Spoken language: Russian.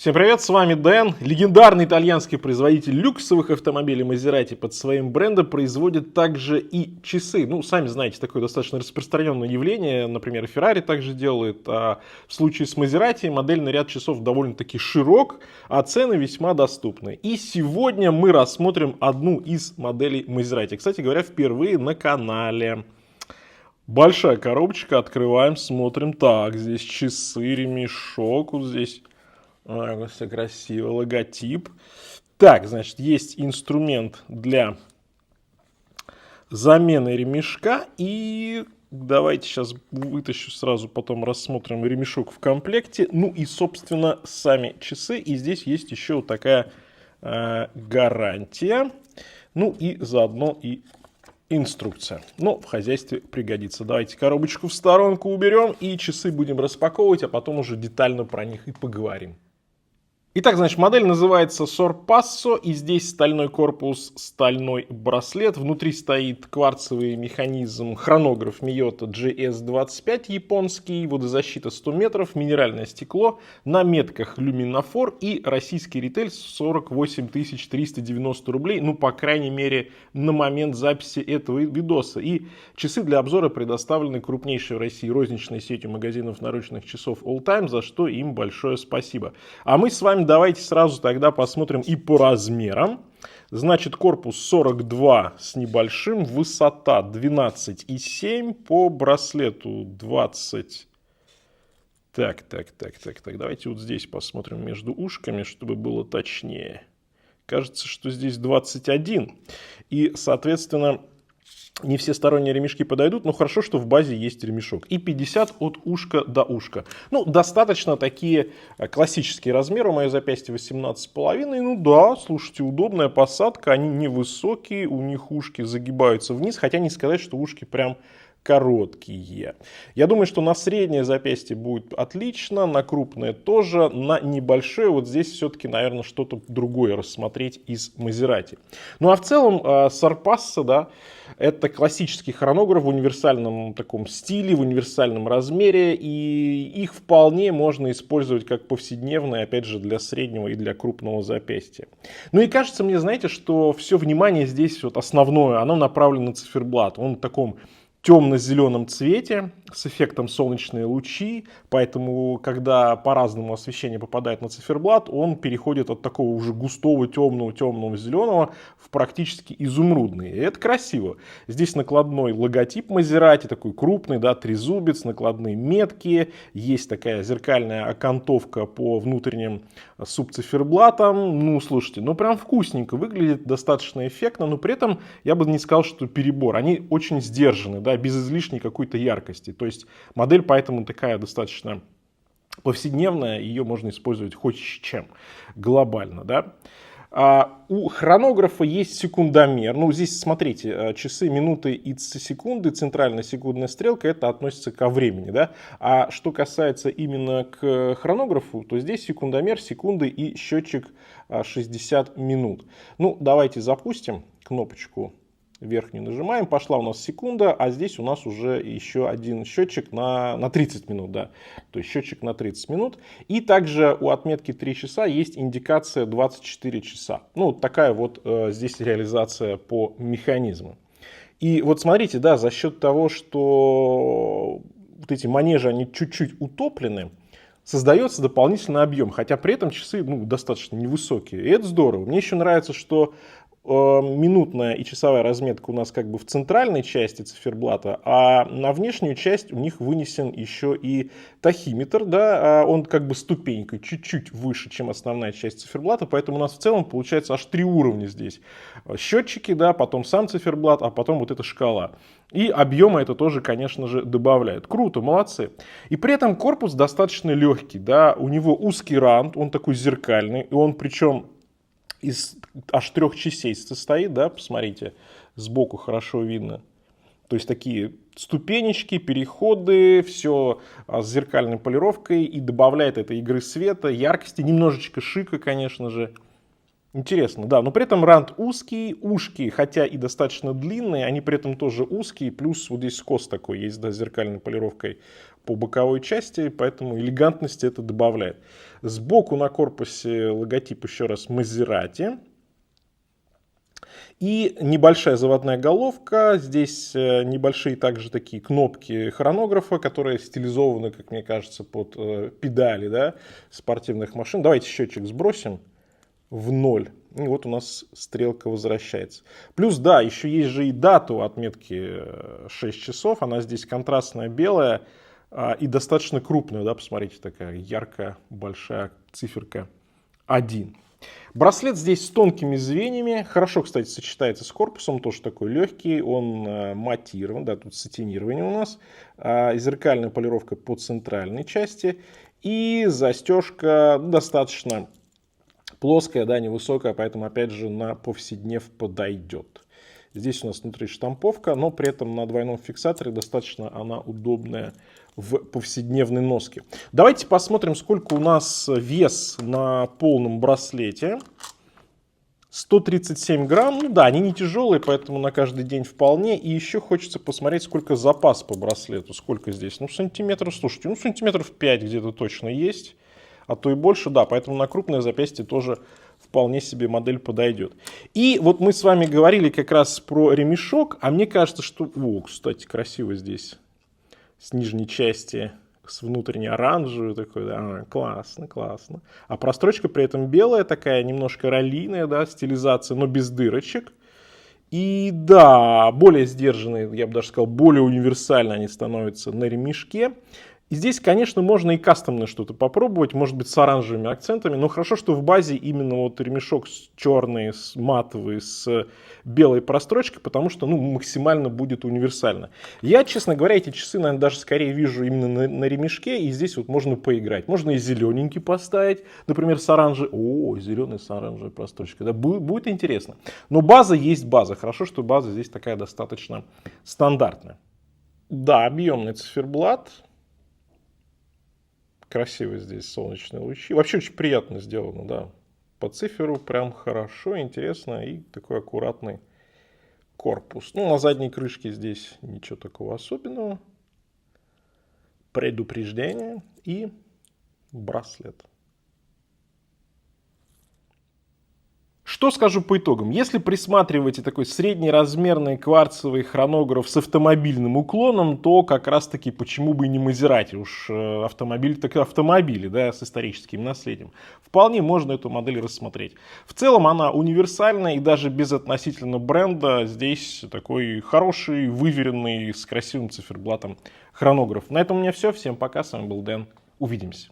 Всем привет, с вами Дэн. Легендарный итальянский производитель люксовых автомобилей Maserati под своим брендом производит также и часы. Ну, сами знаете, такое достаточно распространенное явление. Например, Ferrari также делает. А в случае с Maserati модельный ряд часов довольно-таки широк, а цены весьма доступны. И сегодня мы рассмотрим одну из моделей Maserati. Кстати говоря, впервые на канале. Большая коробочка, открываем, смотрим. Так, здесь часы, ремешок, вот здесь. Все красиво, логотип. Так, значит, есть инструмент для замены ремешка. И давайте сейчас вытащу сразу, потом рассмотрим ремешок в комплекте. Ну и, собственно, сами часы. И здесь есть еще вот такая гарантия. Ну и заодно и инструкция. Но в хозяйстве пригодится. Давайте коробочку в сторонку уберем и часы будем распаковывать, а потом уже детально про них и поговорим. Итак, значит, модель называется Sorpasso, и здесь стальной корпус, стальной браслет. Внутри стоит кварцевый механизм, хронограф Miyota GS25 японский, водозащита 100 метров, минеральное стекло, на метках люминофор и российский ритейль 48 390 рублей, ну, по крайней мере, на момент записи этого видоса. И часы для обзора предоставлены крупнейшей в России розничной сетью магазинов наручных часов All Time, за что им большое спасибо. А мы с вами давайте сразу тогда посмотрим и по размерам. Значит, корпус 42 с небольшим, высота 12,7, по браслету 20. Так, давайте вот здесь посмотрим между ушками, чтобы было точнее. Кажется, что здесь 21. И, соответственно, не все сторонние ремешки подойдут, но хорошо, что в базе есть ремешок. И 50 от ушка до ушка. Ну, достаточно такие классические размеры. У моего запястья 18,5. Ну да, слушайте, удобная посадка. Они невысокие, у них ушки загибаются вниз. Хотя не сказать, что ушки прям короткие. Я думаю, что на среднее запястье будет отлично, на крупное тоже, на небольшое вот здесь все-таки, наверное, что-то другое рассмотреть из Maserati. Ну а в целом Sorpasso, да, это классический хронограф в универсальном таком стиле, в универсальном размере, и их вполне можно использовать как повседневные, опять же, для среднего и для крупного запястья. Ну и кажется мне, знаете, что все внимание здесь вот основное, оно направлено на циферблат. Он в таком темно-зеленом цвете с эффектом солнечные лучи, поэтому когда по-разному освещение попадает на циферблат, он переходит от такого уже густого темного зеленого в практически изумрудный. И это красиво. Здесь накладной логотип Maserati, такой крупный, да, трезубец, накладные метки, есть такая зеркальная окантовка по внутренним субциферблатам. Ну, слушайте, ну прям вкусненько, выглядит достаточно эффектно, но при этом я бы не сказал, что перебор. Они очень сдержаны, да, без излишней какой-то яркости. То есть модель поэтому такая достаточно повседневная, ее можно использовать хоть с чем глобально, да. У хронографа есть секундомер. Ну, здесь, смотрите, часы, минуты и секунды, центральная секундная стрелка, это относится ко времени, да. А что касается именно к хронографу, то здесь секундомер, секунды и счетчик 60 минут. Ну, давайте запустим кнопочку. Верхнюю нажимаем, пошла у нас секунда, а здесь у нас уже еще один счетчик на 30 минут, да, то есть счетчик на 30 минут. И также у отметки 3 часа есть индикация 24 часа. Ну, вот такая вот здесь реализация по механизму. И вот смотрите, да, за счет того, что вот эти манежи, они чуть-чуть утоплены, создается дополнительный объем, хотя при этом часы, ну, достаточно невысокие. И это здорово. Мне еще нравится, что минутная и часовая разметка у нас как бы в центральной части циферблата, а на внешнюю часть у них вынесен еще и тахиметр, да, он как бы ступенькой чуть-чуть выше, чем основная часть циферблата, поэтому у нас в целом получается аж 3 уровня здесь. Счетчики, да, потом сам циферблат, а потом вот эта шкала. И объема это тоже, конечно же, добавляет. Круто, молодцы. И при этом корпус достаточно легкий, да, у него узкий рант, он такой зеркальный, и он причем из аж 3 частей состоит, да, посмотрите, сбоку хорошо видно. То есть такие ступенечки, переходы, все с зеркальной полировкой, и добавляет этой игры света, яркости, немножечко шика, конечно же. Интересно, да, но при этом рант узкий, ушки, хотя и достаточно длинные, они при этом тоже узкие, плюс вот здесь скос такой есть, да, с зеркальной полировкой по боковой части, поэтому элегантности это добавляет. Сбоку на корпусе логотип еще раз Maserati. И небольшая заводная головка, здесь небольшие также такие кнопки хронографа, которые стилизованы, как мне кажется, под педали, да, спортивных машин. Давайте счетчик сбросим в 0. И вот у нас стрелка возвращается. Плюс, да, еще есть же и дата у отметки 6 часов. Она здесь контрастная белая и достаточно крупная. Да, посмотрите, такая яркая, большая циферка 1. Браслет здесь с тонкими звеньями. Хорошо, кстати, сочетается с корпусом. Тоже такой легкий. Он матирован. Да, тут сатинирование у нас. Зеркальная полировка по центральной части. И застежка достаточно плоская, да, невысокая, поэтому, опять же, на повседнев подойдет. Здесь у нас внутри штамповка, но при этом на двойном фиксаторе достаточно она удобная в повседневной носке. Давайте посмотрим, сколько у нас вес на полном браслете. 137 грамм. Ну да, они не тяжелые, поэтому на каждый день вполне. И еще хочется посмотреть, сколько запас по браслету. Сколько здесь? Ну, сантиметров, слушайте, ну, сантиметров 5 где-то точно есть. А то и больше, да, поэтому на крупное запястье тоже вполне себе модель подойдет. И вот мы с вами говорили как раз про ремешок, а мне кажется, что... О, кстати, красиво здесь с нижней части, с внутренней оранжевой такой, да, классно, классно. А прострочка при этом белая такая, немножко раллийная, да, стилизация, но без дырочек. И да, более сдержанные, я бы даже сказал, более универсально они становятся на ремешке. И здесь, конечно, можно и кастомное что-то попробовать, может быть, с оранжевыми акцентами, но хорошо, что в базе именно вот ремешок черный, матовый, с белой прострочкой, потому что, ну, максимально будет универсально. Я, честно говоря, эти часы, наверное, даже скорее вижу именно на ремешке, и здесь вот можно поиграть. Можно и зелененький поставить, например, с оранжевой. О, зеленый с оранжевой прострочкой. Да, будет интересно. Но база есть база. Хорошо, что база здесь такая достаточно стандартная. Да, объемный циферблат. Красиво здесь солнечные лучи. Вообще очень приятно сделано, да. По циферу прям хорошо, интересно. И такой аккуратный корпус. Ну, на задней крышке здесь ничего такого особенного. Предупреждение и браслет. Что скажу по итогам? Если присматриваете такой среднеразмерный кварцевый хронограф с автомобильным уклоном, то как раз таки почему бы и не Maserati, уж автомобиль так автомобили, да, с историческим наследием. Вполне можно эту модель рассмотреть. В целом она универсальная и даже без относительно бренда здесь такой хороший, выверенный, с красивым циферблатом хронограф. На этом у меня все. Всем пока, с вами был Дэн. Увидимся.